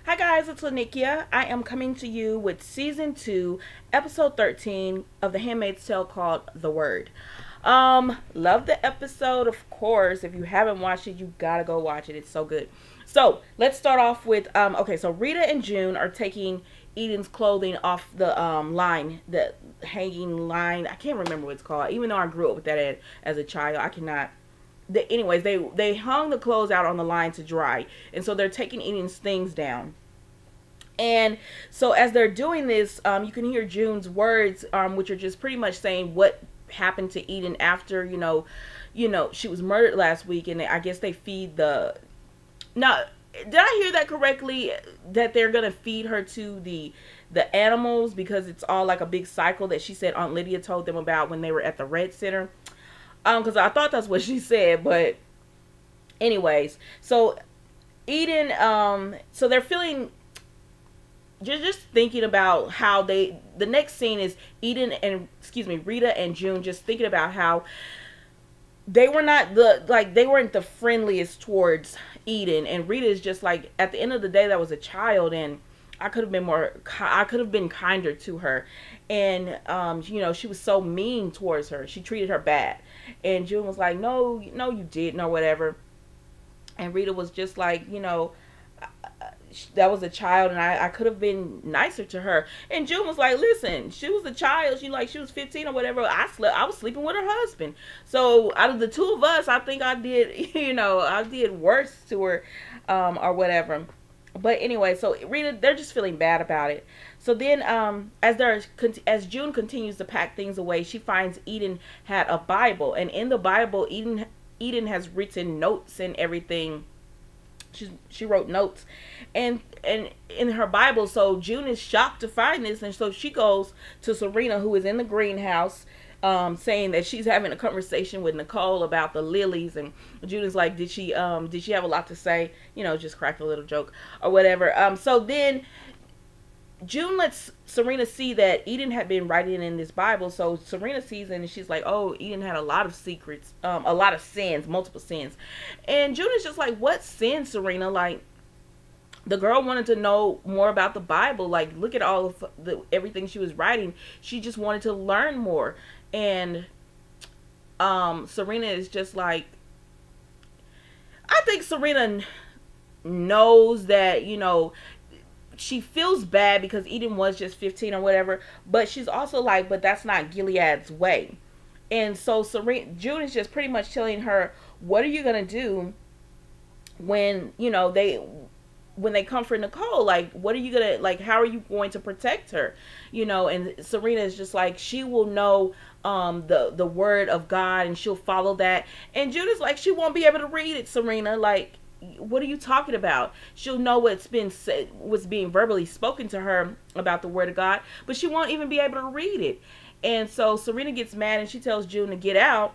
Hi guys, it's Lanikia. I am coming to you with season 2, episode 13 of the Handmaid's Tale called The Word. Love the episode, of course. If you haven't watched it, you gotta go watch it. It's so good. So let's start off with okay, so Rita and June are taking Eden's clothing off the line, the hanging line. I can't remember what it's called. Even though I grew up with that as a child, I cannot. Anyways, they hung the clothes out on the line to dry, and so they're taking Eden's things down. And so as they're doing this, you can hear June's words, which are just pretty much saying what happened to Eden after she was murdered last week, and I guess they feed the. Now, did I hear that correctly? That they're gonna feed her to the animals because it's all like a big cycle that she said Aunt Lydia told them about when they were at the Red Center. Because I thought that's what she said, but anyways, so Eden, so they're feeling just thinking about how the next scene is Eden and Rita and June just thinking about how they were not they weren't the friendliest towards Eden, and Rita is just like, at the end of the day, that was a child, and I could have been kinder to her. And she was so mean towards her. She treated her bad. And June was like, no, you didn't, or whatever. And Rita was just like, that was a child, and I could have been nicer to her. And June was like, listen, she was a child. She was 15 or whatever. I was sleeping with her husband. So out of the two of us, I think I did, I did worse to her, or whatever. But anyway, so Rita, they're just feeling bad about it. So then, as June continues to pack things away, she finds Eden had a Bible, and in the Bible, Eden has written notes and everything. She wrote notes, and in her Bible. So June is shocked to find this, and so she goes to Serena, who is in the greenhouse, saying that she's having a conversation with Nichole about the lilies, and June is like, did she have a lot to say? Just crack a little joke or whatever. So then June lets Serena see that Eden had been writing in this Bible. So Serena sees it, and she's like, oh, Eden had a lot of secrets, a lot of sins, multiple sins. And June is just like, what sin, Serena? Like, the girl wanted to know more about the Bible. Like, look at all of everything she was writing. She just wanted to learn more. And Serena is just like, I think Serena knows that, she feels bad because Eden was just 15 or whatever, but she's also like, but that's not Gilead's way. And so June is just pretty much telling her, what are you going to do when, when they come for Nichole? Like, what are you going to, like, how are you going to protect her? And Serena is just like, she will know the word of God, and she'll follow that. And June is like, she won't be able to read it, Serena. Like, what are you talking about? She'll know what's been said, what's being verbally spoken to her about the word of God, but she won't even be able to read it. And so Serena gets mad, and she tells June to get out.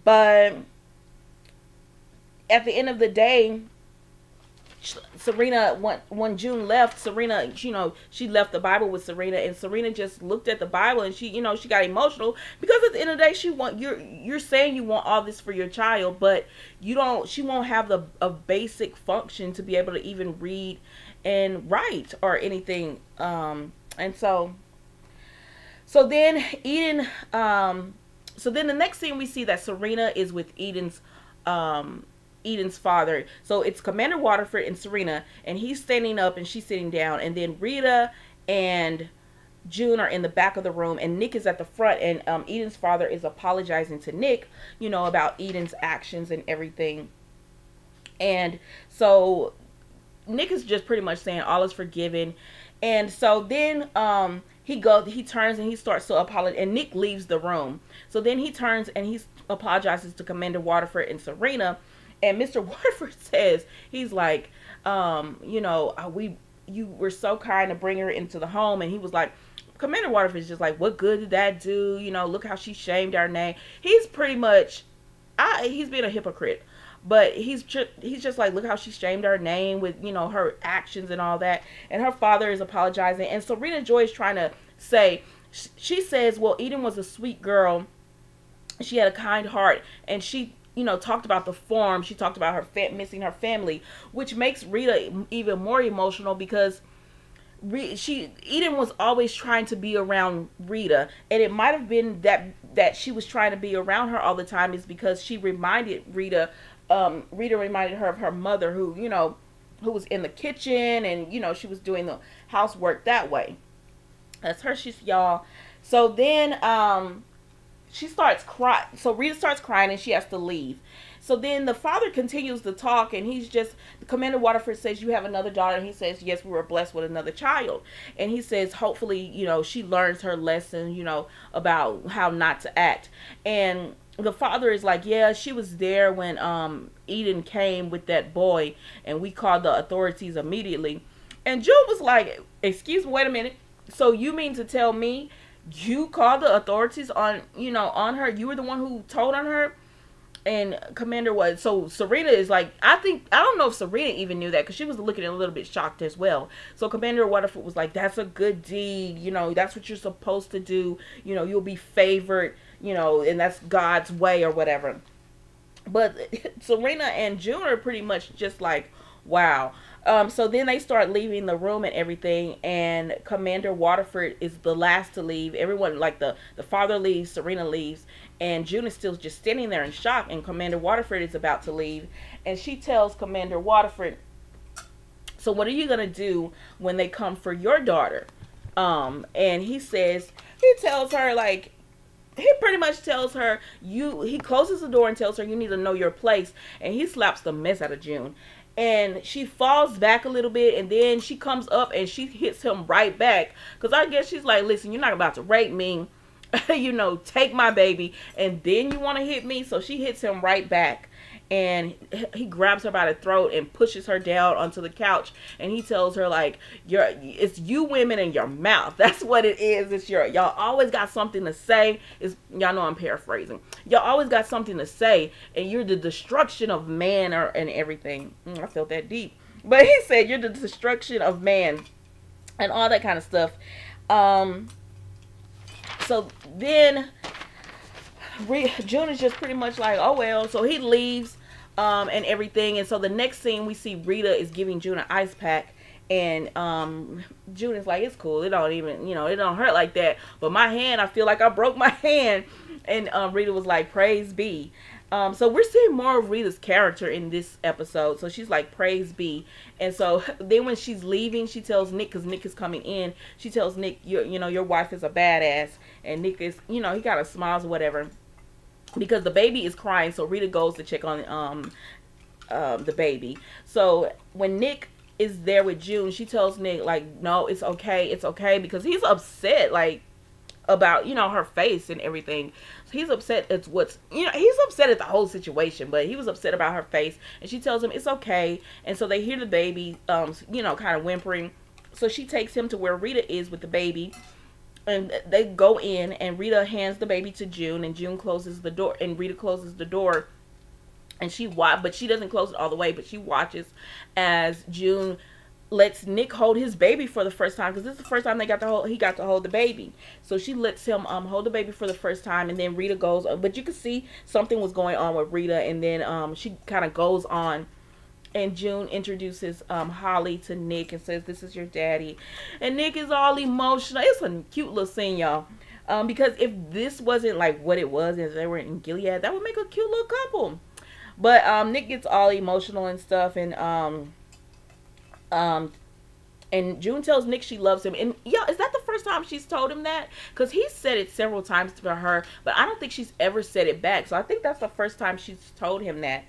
But at the end of the day, Serena, when June left, Serena, she left the Bible with Serena, and Serena just looked at the Bible, and she got emotional, because at the end of the day, you're saying you want all this for your child, but she won't have a basic function to be able to even read and write or anything. And so then Eden, so then the next thing we see that Serena is with Eden's father. So it's Commander Waterford and Serena, and he's standing up and she's sitting down, and then Rita and June are in the back of the room, and Nick is at the front, and Eden's father is apologizing to Nick, about Eden's actions and everything. And so Nick is just pretty much saying all is forgiven. And so then he turns and he starts to apologize, and Nick leaves the room. So then he turns and he apologizes to Commander Waterford and Serena. And Mr. Waterford says, he's like, you were so kind to bring her into the home. And he was like, Commander Waterford is just like, what good did that do? Look how she shamed our name. He's pretty much, he's being a hypocrite. But he's just like, look how she shamed our name with, her actions and all that. And her father is apologizing. And Serena Joy is trying to say, she says, well, Eden was a sweet girl. She had a kind heart, and she talked about the farm. She talked about her missing her family, which makes Rita even more emotional because Eden was always trying to be around Rita, and it might have been that she was trying to be around her all the time is because she reminded Rita. Rita reminded her of her mother, who was in the kitchen, and she was doing the housework that way. That's her. She's y'all. So then she starts crying. So Rita starts crying and she has to leave. So then the father continues to talk, and Commander Waterford says, you have another daughter, and he says, yes, we were blessed with another child. And he says, hopefully, she learns her lesson, about how not to act. And the father is like, yeah, she was there when Eden came with that boy, and we called the authorities immediately. And June was like, excuse me, wait a minute. So you mean to tell me you called the authorities on her? You were the one who told on her? And Commander was, so Serena is like, I don't know if Serena even knew that, because she was looking a little bit shocked as well. So Commander Waterford was like, that's a good deed, that's what you're supposed to do, you'll be favored, and that's God's way or whatever. But Serena and June are pretty much just like, wow. So then they start leaving the room and everything, and Commander Waterford is the last to leave. Everyone, like the father leaves, Serena leaves, and June is still just standing there in shock, and Commander Waterford is about to leave. And she tells Commander Waterford, so what are you going to do when they come for your daughter? And he tells her, like, he pretty much tells her, he closes the door and tells her, you need to know your place. And he slaps the mess out of June. And she falls back a little bit, and then she comes up and she hits him right back. Because I guess she's like, listen, you're not about to rape me. Take my baby. And then you want to hit me? So she hits him right back. And he grabs her by the throat and pushes her down onto the couch. And he tells her, like, it's you women in your mouth. That's what it is. It's y'all always got something to say. Y'all know I'm paraphrasing. Y'all always got something to say. And you're the destruction of man and everything. I felt that deep. But he said, you're the destruction of man. And all that kind of stuff. So then June is just pretty much like, oh well. So he leaves and everything. And so the next scene we see Rita is giving June an ice pack, and June is like, it's cool, it don't even, it don't hurt like that, but my hand, I feel like I broke my hand. And Rita was like, praise be. So we're seeing more of Rita's character in this episode. So she's like, praise be. And so then when she's leaving, she tells Nick, because Nick is coming in, she tells Nick, your wife is a badass. And Nick is, he kind of smiles or whatever, because the baby is crying. So Rita goes to check on the baby. So when Nick is there with June, she tells Nick, like, no, it's okay, because he's upset, like, about her face and everything. So he's upset at he's upset at the whole situation, but he was upset about her face. And she tells him it's okay. And so they hear the baby kind of whimpering. So she takes him to where Rita is with the baby, and they go in, and Rita hands the baby to June, and June closes the door, and Rita closes the door, and but she doesn't close it all the way, but she watches as June lets Nick hold his baby for the first time, because this is the first time he got to hold the baby. So she lets him hold the baby for the first time, and then Rita goes, but you can see something was going on with Rita, and then she kind of goes on, and June introduces Holly to Nick and says, this is your daddy. And Nick is all emotional. It's a cute little scene, y'all. Because if this wasn't like what it was, if they were in Gilead, that would make a cute little couple. But Nick gets all emotional and stuff, and June tells Nick she loves him. And yeah, is that the first time she's told him that? Because he's said it several times to her, but I don't think she's ever said it back. So I think that's the first time she's told him that.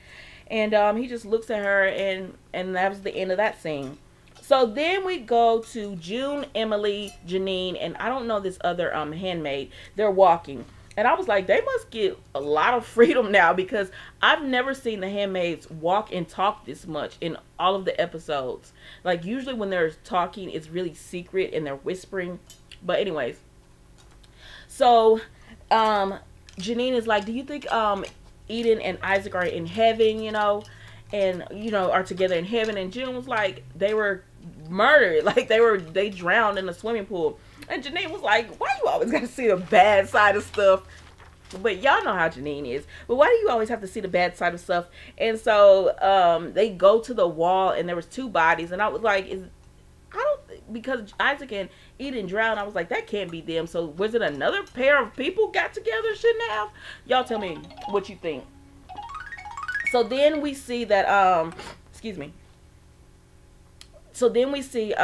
And he just looks at her, and that was the end of that scene. So then we go to June, Emily, Janine, and I don't know this other handmaid. They're walking. And I was like, they must get a lot of freedom now, because I've never seen the handmaids walk and talk this much in all of the episodes. Like, usually when they're talking, it's really secret and they're whispering. But anyways. So, Janine is like, do you think Eden and Isaac are in heaven, and, are together in heaven? And June was like, they were murdered. Like, they drowned in a swimming pool. And Janine was like, why you always gotta see the bad side of stuff? But y'all know how Janine is. But why do you always have to see the bad side of stuff? And so they go to the wall, and there was 2 bodies, and I was like, because Isaac and Eden drowned, I was like, that can't be them. So was it another pair of people got together? Shouldn't have? Y'all tell me what you think. So then we see that excuse me. So then we see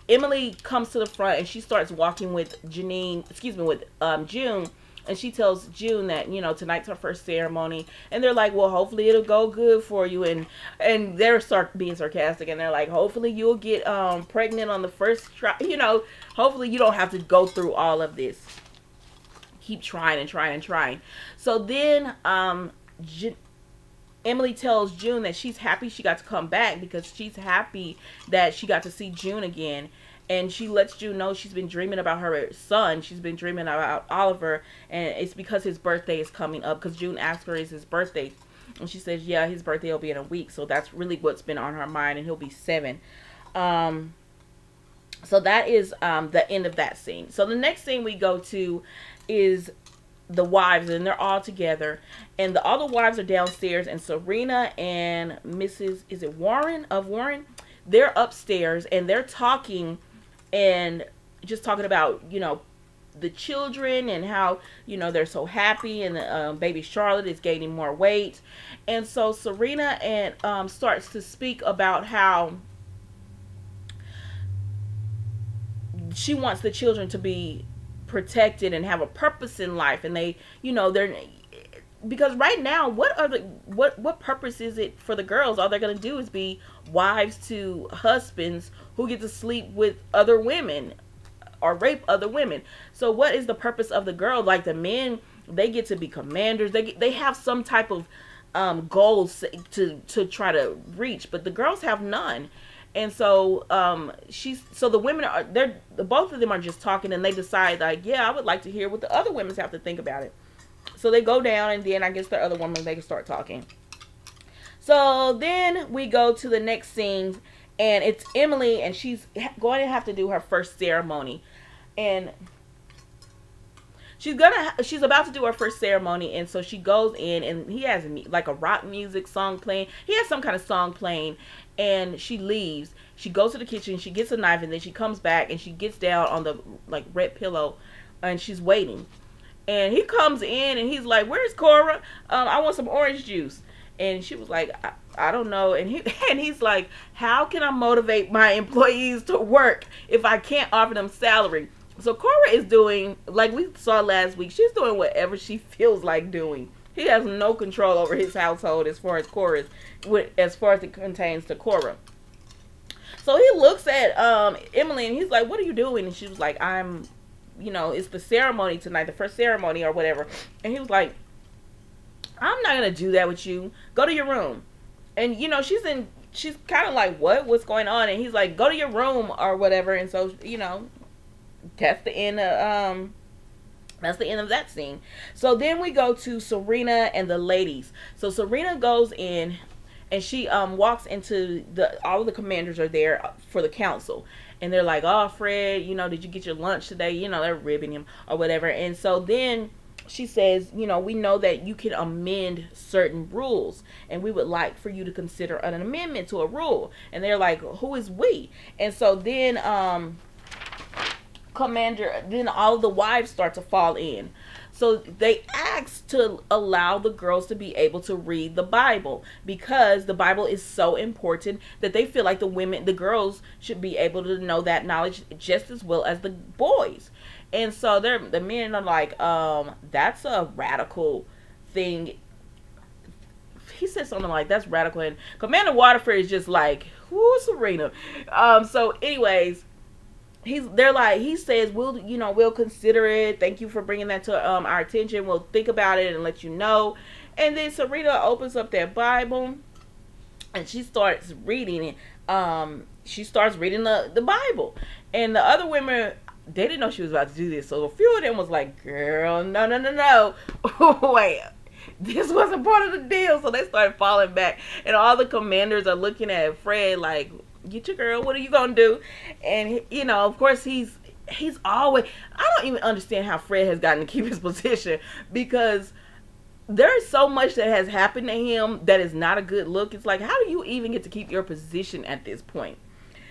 Emily comes to the front, and she starts walking with June, and she tells June that, you know, tonight's her first ceremony, and they're like, well, hopefully it'll go good for you, and they're being sarcastic, and they're like, hopefully you'll get pregnant on the first try, you know, hopefully you don't have to go through all of this. Keep trying and trying and trying. So then Emily tells June that she's happy she got to come back, because she's happy that she got to see June again. And she lets June know she's been dreaming about her son. She's been dreaming about Oliver. And it's because his birthday is coming up. Because June asked her, is his birthday? And she says, yeah, his birthday will be in a week. So that's really what's been on her mind. And he'll be 7. So that is the end of that scene. So the next scene we go to is the wives. And they're all together. And all the wives are downstairs. And Serena and Mrs. Is it Warren? Of Warren? They're upstairs. And they're talking. And just talking about, you know, the children and how, you know, they're so happy, and baby Charlotte is gaining more weight. And so Serena and starts to speak about how she wants the children to be protected and have a purpose in life. And they, you know, because right now, what purpose is it for the girls? All they're going to do is be wives to husbands who get to sleep with other women or rape other women. So what is the purpose of the girl? Like the men, they get to be commanders. They have some type of goals to try to reach, but the girls have none. And so so the women are both of them are just talking, and they decide, like, yeah, I would like to hear what the other women have to think about it. So they go down, and then I guess the other woman, they can start talking. So then we go to the next scene, and it's Emily, and she's going to have to do her first ceremony. And she's about to do her first ceremony, and so she goes in, and he has like a rock music song playing. He has some kind of song playing, and she leaves. She goes to the kitchen, she gets a knife, and then she comes back, and she gets down on the like red pillow, and she's waiting. And he comes in, and he's like, where's Cora? I want some orange juice. And she was like, I don't know. And he's like, how can I motivate my employees to work if I can't offer them salary? So Cora is doing, like we saw last week, she's doing whatever she feels like doing. He has no control over his household as far as as far as it contains to Cora. So he looks at Emily, and he's like, what are you doing? And she was like, you know, it's the ceremony tonight, the first ceremony or whatever. And he was like, I'm not going to do that with you. Go to your room. And, you know, she's kind of like, what's going on? And he's like, go to your room or whatever. And so, you know, that's the end of, that scene. So then we go to Serena and the ladies. So Serena goes in, and she walks into all of the commanders are there for the council. And they're like, oh, Fred, you know, did you get your lunch today? You know, they're ribbing him or whatever. And so then she says, you know, we know that you can amend certain rules, and we would like for you to consider an amendment to a rule. And they're like, who is we? And so then then all of the wives start to fall in. So they asked to allow the girls to be able to read the Bible, because the Bible is so important that they feel like the girls should be able to know that knowledge just as well as the boys. And so the men are like, that's a radical thing. He said something like, that's radical. And Commander Waterford is just like, who's Serena? So anyways, he says, we'll consider it. Thank you for bringing that to our attention. We'll think about it and let you know. And then Serena opens up that Bible, and she starts reading it. She starts reading the Bible, and the other women, they didn't know she was about to do this. So a few of them was like, girl, no. Wait, this wasn't part of the deal. So they started falling back, and all the commanders are looking at Fred like, get your girl, what are you gonna do? And you know, of course, he's always, I don't even understand how Fred has gotten to keep his position, because there's so much that has happened to him that is not a good look. It's like, how do you even get to keep your position at this point?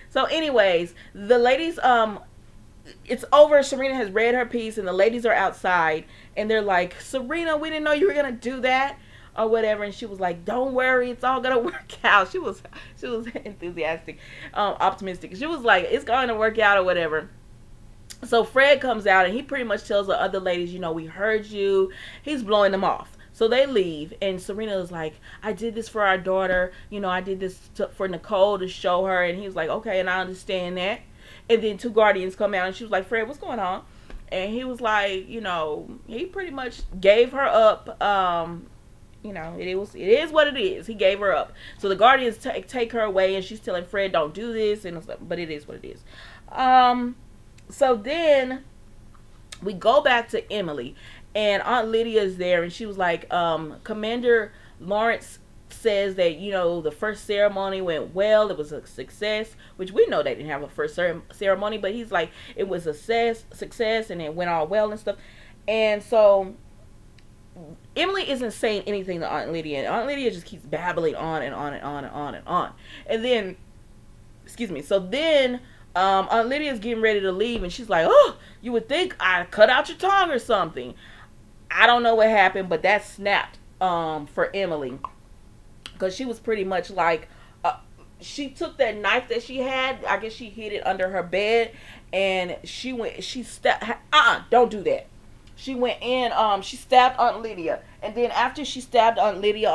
So anyways, the ladies, it's over. Serena has read her piece, and the ladies are outside, and they're like, Serena, we didn't know you were gonna do that, or whatever. And she was like, don't worry, it's all gonna work out. She was enthusiastic, optimistic. She was like, it's going to work out, or whatever. So Fred comes out, and he pretty much tells the other ladies, you know, we heard you. He's blowing them off. So they leave, and Serena is like, I did this for our daughter. You know, I did this for Nichole to show her. And he was like, okay, and I understand that. And then two guardians come out, and she was like, Fred, what's going on? And he was like, you know, he pretty much gave her up. You know, it is what it is. He gave her up. So the guardians take her away, and she's telling Fred, don't do this. But it is what it is. So then we go back to Emily. And Aunt Lydia is there, and she was like, Commander Lawrence says that, you know, the first ceremony went well. It was a success, which we know they didn't have a first ceremony, but he's like, it was a success, and it went all well and stuff. And so Emily isn't saying anything to Aunt Lydia, and Aunt Lydia just keeps babbling on and on and on and on and on. And then, excuse me, so then Aunt Lydia's getting ready to leave, and she's like, oh, you would think I cut out your tongue or something. I don't know what happened, but that snapped for Emily, because she was pretty much like, she took that knife that she had, I guess she hid it under her bed, and she stabbed, don't do that. She went in, she stabbed Aunt Lydia, and then after she stabbed Aunt Lydia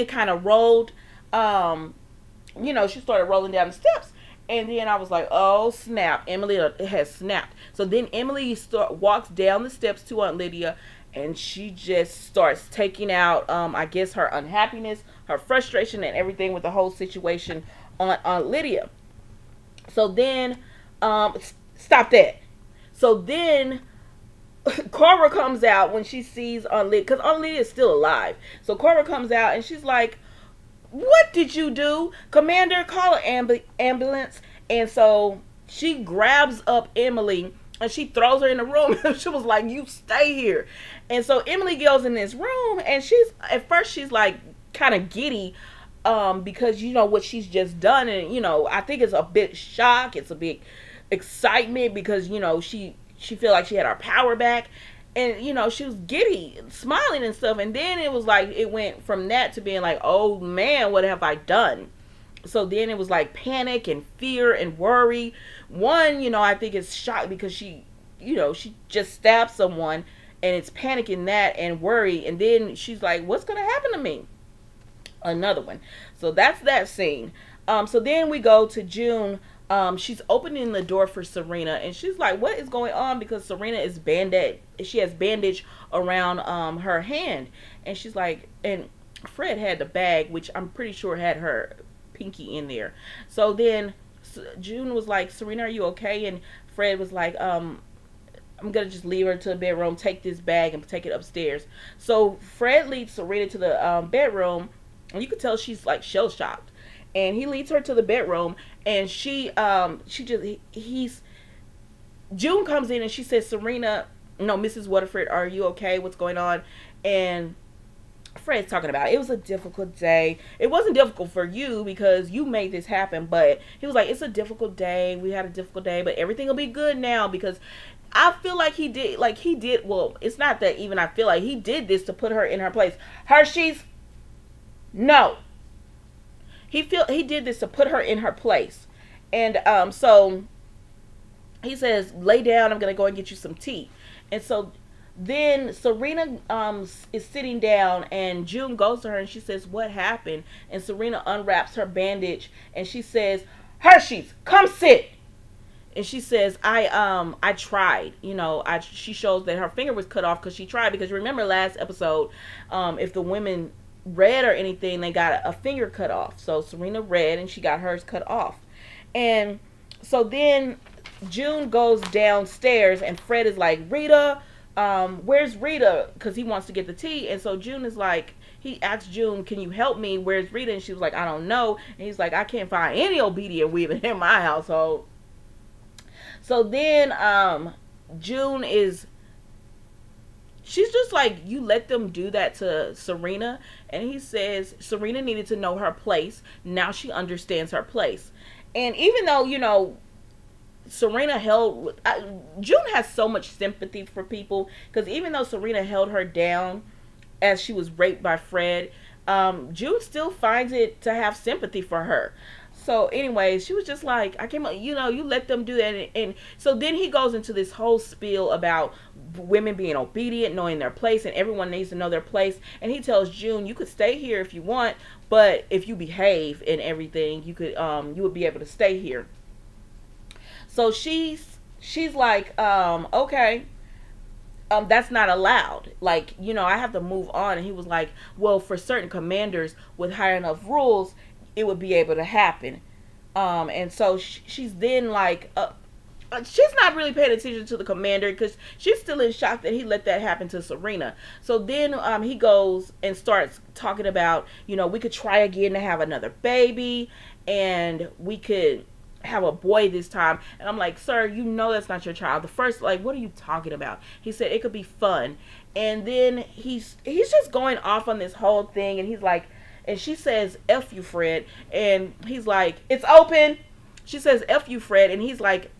kind of rolled, you know, she started rolling down the steps. And then I was like, oh, snap. Emily has snapped. So then Emily walks down the steps to Aunt Lydia, and she just starts taking out, I guess, her unhappiness, her frustration, and everything with the whole situation on Aunt Lydia. So then, stop that. So then Cora comes out when she sees Aunt Lydia, because Aunt Lydia is still alive. So Cora comes out, and she's like, what did you do? Commander, call an ambulance. And so she grabs up Emily, and she throws her in the room. She was like, you stay here. And so Emily goes in this room, and at first she's like kind of giddy, because you know what she's just done. And, you know, I think it's a bit shock. It's a big excitement, because, you know, she feel like she had her power back. And, you know, she was giddy, smiling and stuff. And then it was like, it went from that to being like, oh man, what have I done? So then it was like panic and fear and worry. One, you know, I think it's shock, because she, you know, she just stabbed someone, and it's panic in that and worry. And then she's like, what's going to happen to me? Another one. So that's that scene. So then we go to June. She's opening the door for Serena, and she's like, what is going on? Because Serena is she has bandage around her hand, and she's like, and Fred had the bag, which I'm pretty sure had her pinky in there. So then June was like, Serena, are you okay? And Fred was like, I'm gonna just leave her to the bedroom, take this bag and take it upstairs. So Fred leads Serena to the bedroom, and you could tell she's like shell shocked. And he leads her to the bedroom, and June comes in, and she says, Serena, no, Mrs. Waterford, are you okay? What's going on? And Fred's talking about it was a difficult day. It wasn't difficult for you because you made this happen, but he was like, it's a difficult day. We had a difficult day, but everything will be good now, because I feel like he did, well, it's not that even I feel like he did this to put her in her place. Hershey's, no. He did this to put her in her place. And so he says, lay down, I'm going to go and get you some tea. And so then Serena is sitting down, and June goes to her, and she says, what happened? And Serena unwraps her bandage, and she says, Hershey's, come sit. And she says, I tried. You know, she shows that her finger was cut off because she tried. Because remember last episode, if the women read or anything, they got a finger cut off. So Serena read, and she got hers cut off. And so then June goes downstairs, and Fred is like, Rita, where's Rita? Because he wants to get the tea. And so June is like, he asked June, can you help me? Where's Rita? And she was like, I don't know. And he's like, I can't find any obedient women in my household. So then June is, she's just like, you let them do that to Serena. And he says Serena needed to know her place. Now she understands her place. And even though, Serena held, June has so much sympathy for people, because even though Serena held her down as she was raped by Fred, June still finds it to have sympathy for her. So anyways, she was just like, I came up, you let them do that. And so then he goes into this whole spiel about women being obedient, knowing their place, and everyone needs to know their place. And he tells June, you could stay here if you want, but if you behave and everything, you would be able to stay here. So she's like, okay, that's not allowed. Like, I have to move on. And he was like, well, for certain commanders with high enough rules, it would be able to happen. And so she's then like, she's not really paying attention to the commander, because she's still in shock that he let that happen to Serena. So then he goes and starts talking about, we could try again to have another baby, and we could have a boy this time. And I'm like, sir, that's not your child. The first, like, what are you talking about? He said it could be fun. And then he's just going off on this whole thing, and he's like, and she says, F you, Fred. And he's like, it's open. She says, F you, Fred. And he's like,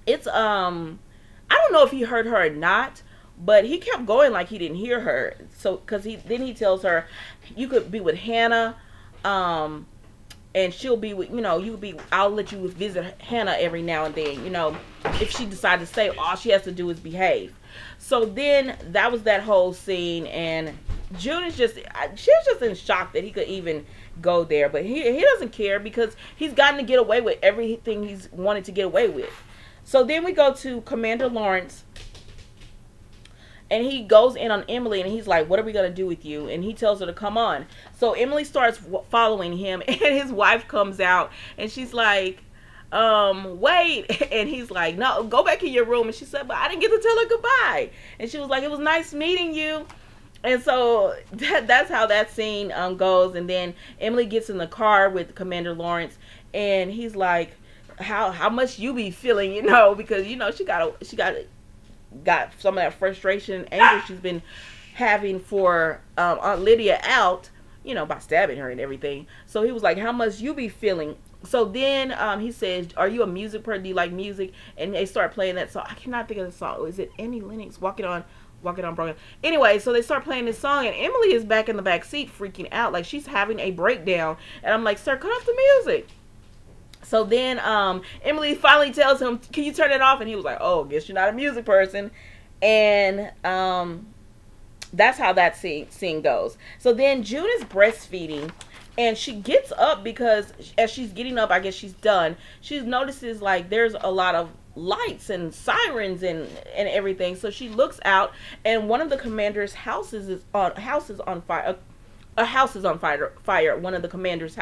it's, I don't know if he heard her or not, but he kept going like he didn't hear her. So, cause then he tells her, you could be with Hannah, and she'll be with, I'll let you visit Hannah every now and then, if she decides to stay, all she has to do is behave. So then that was that whole scene, and June is she's just in shock that he could even go there, but he doesn't care, because he's gotten to get away with everything he's wanted to get away with. So then we go to Commander Lawrence, and he goes in on Emily, and he's like, what are we going to do with you? And he tells her to come on. So Emily starts following him, and his wife comes out, and she's like, wait. And he's like, no, go back in your room. And she said, but I didn't get to tell her goodbye. And she was like, it was nice meeting you. And so that's how that scene goes. And then Emily gets in the car with Commander Lawrence, and he's like, how much you be feeling, because she got some of that frustration and anger she's been having for Aunt Lydia out, by stabbing her and everything. So he was like, how much you be feeling? So then he says, are you a music person? Do you like music? And they start playing that song. I cannot think of the song. Is it Annie Lennox, Walking on Broken? Anyway, so they start playing this song, and Emily is back in the back seat freaking out, like she's having a breakdown. And I'm like, sir, cut off the music. So then Emily finally tells him, can you turn it off? And he was like, oh, guess you're not a music person. And that's how that scene goes. So then June is breastfeeding, and she gets up, because as she's getting up, I guess she's done, she notices like there's a lot of lights and sirens and everything. So she looks out, and one of the commander's houses is on fire. A house is on fire. One of the commander's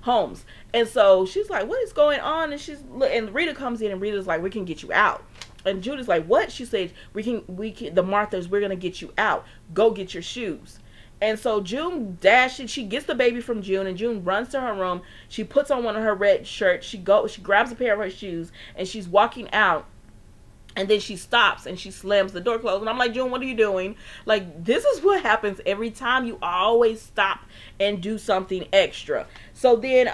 homes. And so she's like, what is going on? And Rita comes in, and Rita's like, we can get you out. And Judith's like, what? She says, we can, the Marthas, we're going to get you out. Go get your shoes. And so June dashes, she gets the baby from June, and June runs to her room. She puts on one of her red shirts. She grabs a pair of her shoes, and she's walking out. And then she stops, and she slams the door closed. And I'm like, June, what are you doing? Like, this is what happens every time. You always stop and do something extra. So then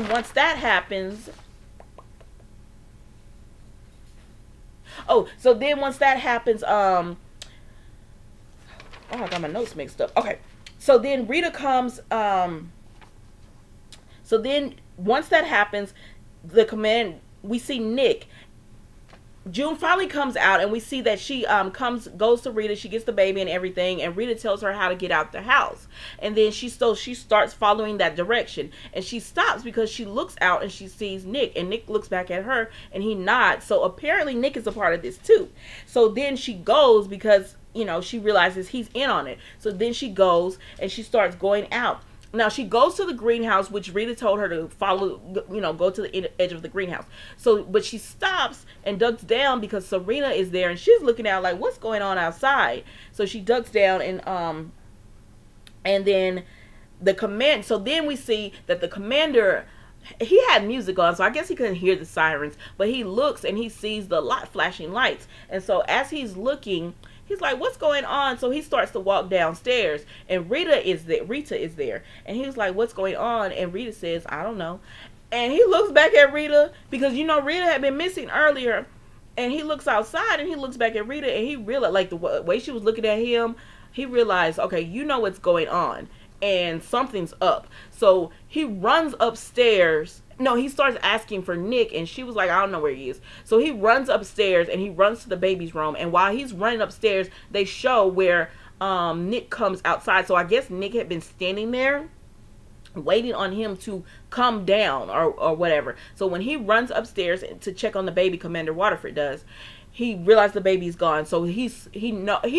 once that happens, oh, I got my notes mixed up. Okay. So then Rita comes, so then once that happens, we see Nick. June finally comes out, and we see that she goes to Rita. She gets the baby and everything, and Rita tells her how to get out the house. And then she starts following that direction, and she stops because she looks out and she sees Nick, and Nick looks back at her and he nods. So apparently Nick is a part of this too. So then she goes because she realizes he's in on it. So then she goes and she starts going out. Now she goes to the greenhouse, which Rita told her to follow, go to the edge of the greenhouse. So, but she stops and ducks down because Serena is there, and she's looking out like, what's going on outside? So she ducks down, and then so then we see that the commander he had music on, so I guess he couldn't hear the sirens, but he looks and he sees the flashing lights. And so as he's looking, he's like, what's going on? So he starts to walk downstairs, and Rita is there. And he's like, what's going on? And Rita says, I don't know. And he looks back at Rita, because Rita had been missing earlier. And he looks outside and he looks back at Rita, and he realized, like, the way she was looking at him, he realized, okay, what's going on, and something's up. So he runs upstairs. No, he starts asking for Nick, and she was like, I don't know where he is. So he runs upstairs and he runs to the baby's room. And while he's running upstairs, they show where Nick comes outside. So I guess Nick had been standing there waiting on him to come down or whatever. So when he runs upstairs to check on the baby, Commander Waterford does, he realized the baby's gone. So he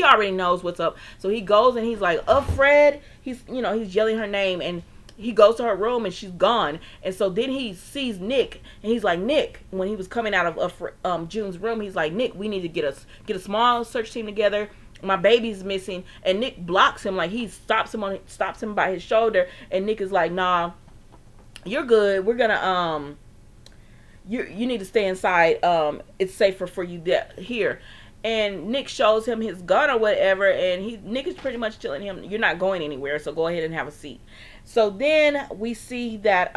already knows what's up. So he goes and he's like, Fred. He's yelling her name, and he goes to her room and she's gone. And so then he sees Nick, and he's like, Nick, when he was coming out of June's room, he's like, Nick, we need to get a small search team together. My baby's missing. And Nick blocks him, like he stops him by his shoulder, and Nick is like, nah, you're good. We're gonna you need to stay inside. It's safer for you here. And Nick shows him his gun or whatever, and Nick is pretty much telling him, you're not going anywhere, so go ahead and have a seat. So then we see that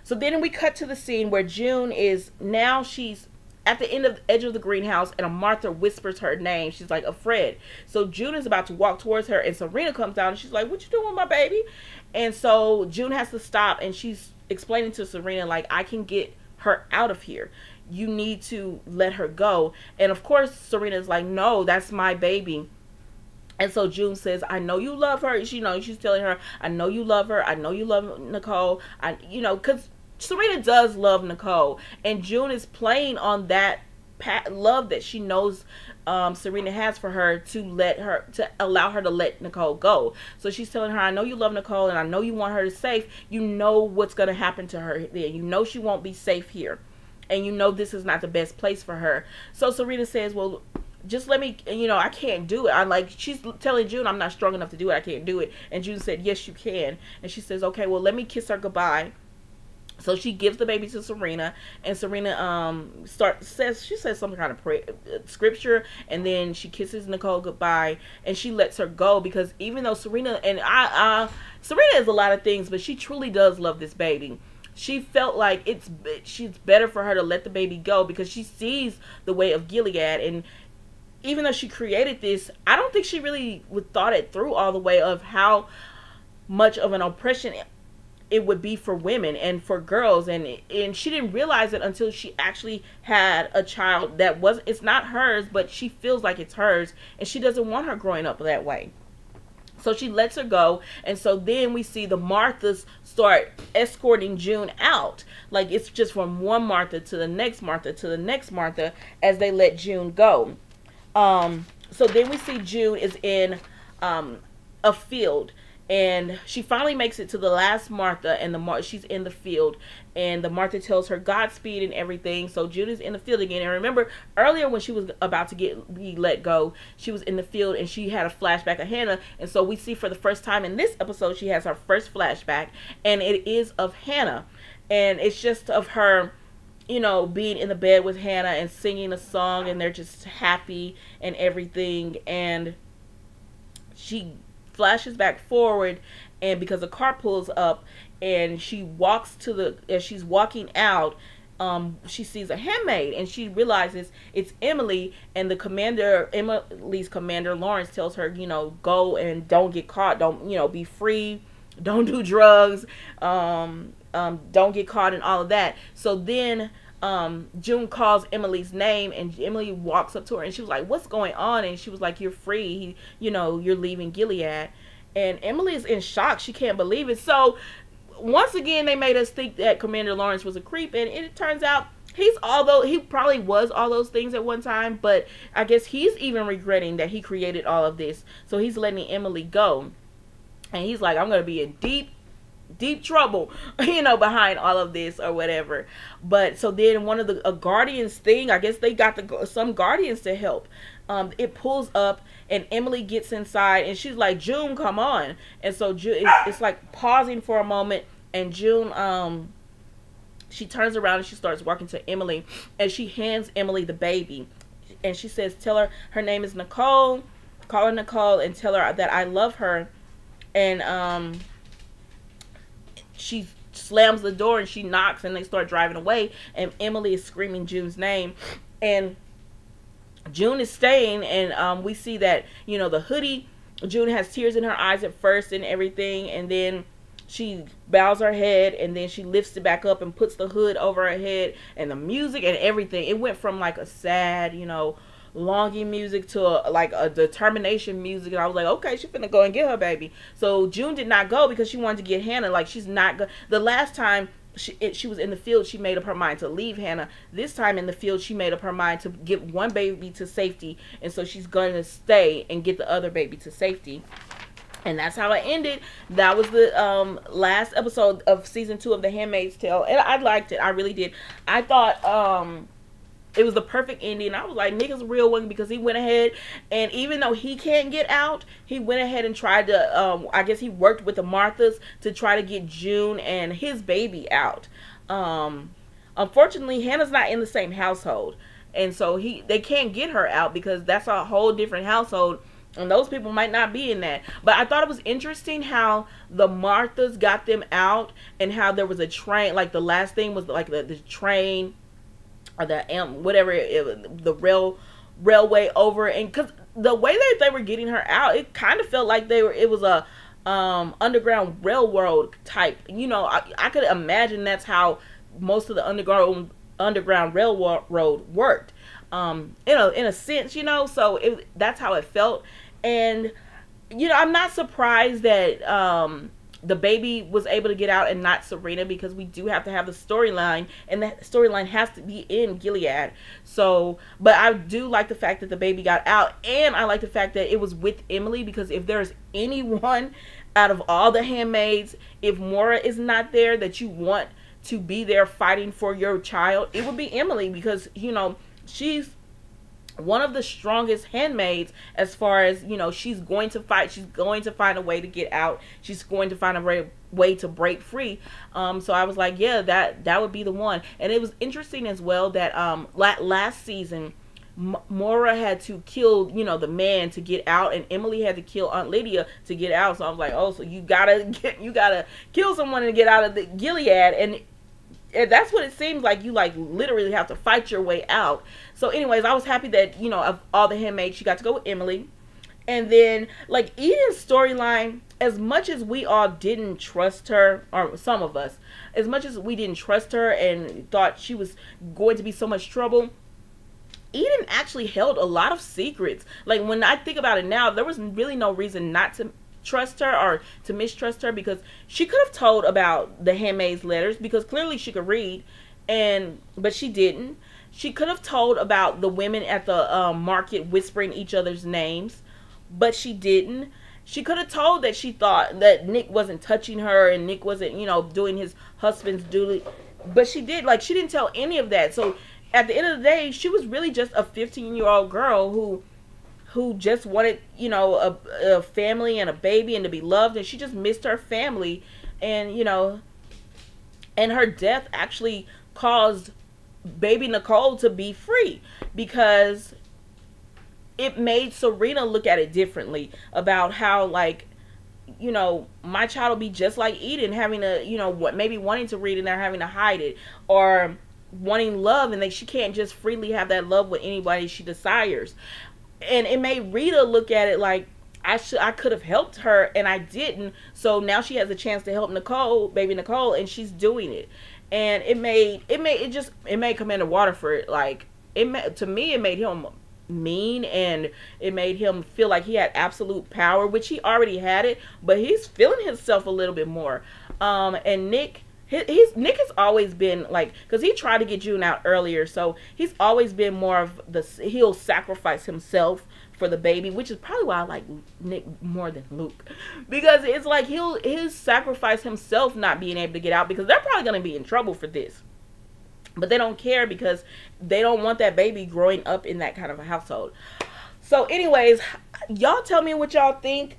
so then we cut to the scene where June is now, she's at the edge of the greenhouse, and a Martha whispers her name. She's like, Fred. So June is about to walk towards her, and Serena comes down, and she's like, what you doing, my baby? And so June has to stop, and she's explaining to Serena, like, I can get her out of here. You need to let her go. And of course Serena's like, no, that's my baby. And so June says, I know you love her. She's telling her, I know you love her. I know you love Nichole. Because Serena does love Nichole, and June is playing on that love that she knows Serena has for her, to allow her to let Nichole go. So she's telling her, I know you love Nichole, and I know you want her to safe. You know what's going to happen to her there. You know she won't be safe here, and you know this is not the best place for her. So Serena says, well, just let me, I can't do it. She's telling June, I'm not strong enough to do it. I can't do it. And June said, yes, you can. And she says, okay, well, let me kiss her goodbye. So she gives the baby to Serena, and Serena says some kind of scripture, and then she kisses Nichole goodbye, and she lets her go, because even though Serena is a lot of things, but she truly does love this baby. She felt like she's better for her to let the baby go, because she sees the way of Gilead. And even though she created this, I don't think she really thought it through all the way of how much of an oppression it would be for women and for girls, and she didn't realize it until she actually had a child that it's not hers, but she feels like it's hers, and she doesn't want her growing up that way. So she lets her go, and so then we see the Marthas start escorting June out. Like, it's just from one Martha to the next Martha to the next Martha as they let June go. So then we see June is in a field, and she finally makes it to the last Martha, and she's in the field, and the Martha tells her Godspeed and everything. So June is in the field again. And remember, earlier when she was about to be let go, she was in the field, and she had a flashback of Hannah. And so we see for the first time in this episode, she has her first flashback, and it is of Hannah. And it's just of her, being in the bed with Hannah and singing a song, and they're just happy and everything. And she flashes back forward, and because the car pulls up, and she walks as she's walking out, she sees a handmaid, and she realizes it's Emily. And Emily's commander Lawrence tells her, go and don't get caught, don't, be free, don't do drugs, don't get caught and all of that. So then June calls Emily's name, and Emily walks up to her, and she was like, what's going on? And she was like, you're free, you're leaving Gilead. And Emily is in shock. She can't believe it. So once again, they made us think that Commander Lawrence was a creep, and it turns out he probably was all those things at one time, but I guess he's even regretting that he created all of this. So he's letting Emily go, and he's like, I'm gonna be in deep trouble, behind all of this or whatever. But so then one of the guardians thing, I guess they got some guardians to help. It pulls up, and Emily gets inside, and she's like, June, come on. And so June, it's like pausing for a moment. And June, she turns around and she starts walking to Emily, and she hands Emily the baby, and she says, tell her name is Nichole, call her Nichole, and tell her that I love her. And she slams the door and she knocks, and they start driving away, and Emily is screaming June's name, and June is staying. And we see that, the hoodie, June has tears in her eyes at first and everything, and then she bows her head, and then she lifts it back up and puts the hood over her head, and the music and everything, it went from like a sad, longing music to a determination music. And I was like, okay, she's finna go and get her baby. So June did not go because she wanted to get Hannah. Like, she's not the last time she was in the field, she made up her mind to leave Hannah. This time in the field, she made up her mind to get one baby to safety, and so she's going to stay and get the other baby to safety. And that's how it ended. That was the last episode of season 2 of The Handmaid's Tale, and I liked it. I really did. I thought it was the perfect ending. I was like, nigga's a real one, because he went ahead, and even though he can't get out, he went ahead and tried to, I guess he worked with the Marthas to try to get June and his baby out. Unfortunately, Hannah's not in the same household, and so they can't get her out because that's a whole different household, and those people might not be in that. But I thought it was interesting how the Marthas got them out, and how there was a train, like the last thing was like the train, or the whatever, the railway over. And because the way that they were getting her out, it kind of felt like it was a underground railroad type. I could imagine that's how most of the underground railroad worked, in a sense, so that's how it felt. And I'm not surprised that the baby was able to get out and not Serena, because we do have to have the storyline, and that storyline has to be in Gilead. So, but I do like the fact that the baby got out, and I like the fact that it was with Emily, because if there's anyone out of all the handmaids, if Mora is not there, that you want to be there fighting for your child, it would be Emily, because she's one of the strongest handmaids, as far as, she's going to fight, she's going to find a way to get out, she's going to find a way to break free. So I was like, yeah, that would be the one. And it was interesting as well that last season, Mora had to kill, the man to get out, and Emily had to kill Aunt Lydia to get out. So I was like, oh, so you gotta kill someone to get out of the Gilead, and that's what it seems like. You literally have to fight your way out. So anyways, I was happy that, of all the handmaids, she got to go with Emily. And then Eden's storyline, as much as we all didn't trust her, or some of us, as much as we didn't trust her and thought she was going to be so much trouble, Eden actually held a lot of secrets. When I think about it now, there was really no reason not to trust her or to mistrust her, because she could have told about the handmaid's letters, because clearly she could read, but she didn't. She could have told about the women at the market whispering each other's names, but she didn't. She could have told that she thought that Nick wasn't touching her and Nick wasn't, doing his husband's duty, but she did. She didn't tell any of that. So at the end of the day, she was really just a 15-year-old girl who just wanted, a family and a baby and to be loved, and she just missed her family. And and her death actually caused baby Nichole to be free, because it made Serena look at it differently, about how my child will be just like Eden, having to, maybe wanting to read and they're having to hide it, or wanting love, and she can't just freely have that love with anybody she desires. And it made Rita look at it like, I could have helped her and I didn't, so now she has a chance to help Nichole, baby Nichole, and she's doing it. And it made Commander Waterford, to me, it made him mean, and it made him feel like he had absolute power, which he already had it, but he's feeling himself a little bit more. And Nick has always been because he tried to get June out earlier, so he's always been more of he'll sacrifice himself for the baby, which is probably why I like Nick more than Luke, because it's he'll sacrifice himself not being able to get out, because they're probably going to be in trouble for this, but they don't care, because they don't want that baby growing up in that kind of a household. So anyways, y'all tell me what y'all think.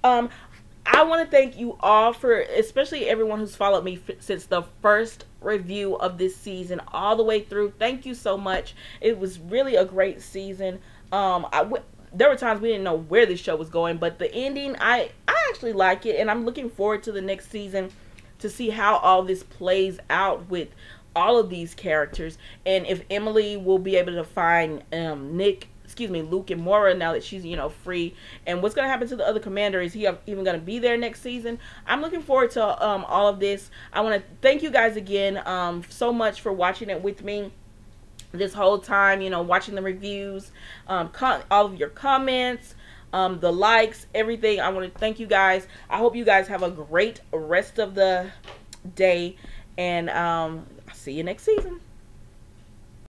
I want to thank you all for, especially everyone who's followed me since the first review of this season all the way through. Thank you so much. It was really a great season. There were times we didn't know where this show was going, but the ending, I actually like it, and I'm looking forward to the next season to see how all this plays out with all of these characters, and if Emily will be able to find Luke and Moira now that she's, free, and what's going to happen to the other commander. Is he even going to be there next season? I'm looking forward to all of this. I want to thank you guys again so much for watching it with me this whole time, watching the reviews, all of your comments, the likes, everything. I want to thank you guys. I hope you guys have a great rest of the day, and I'll see you next season.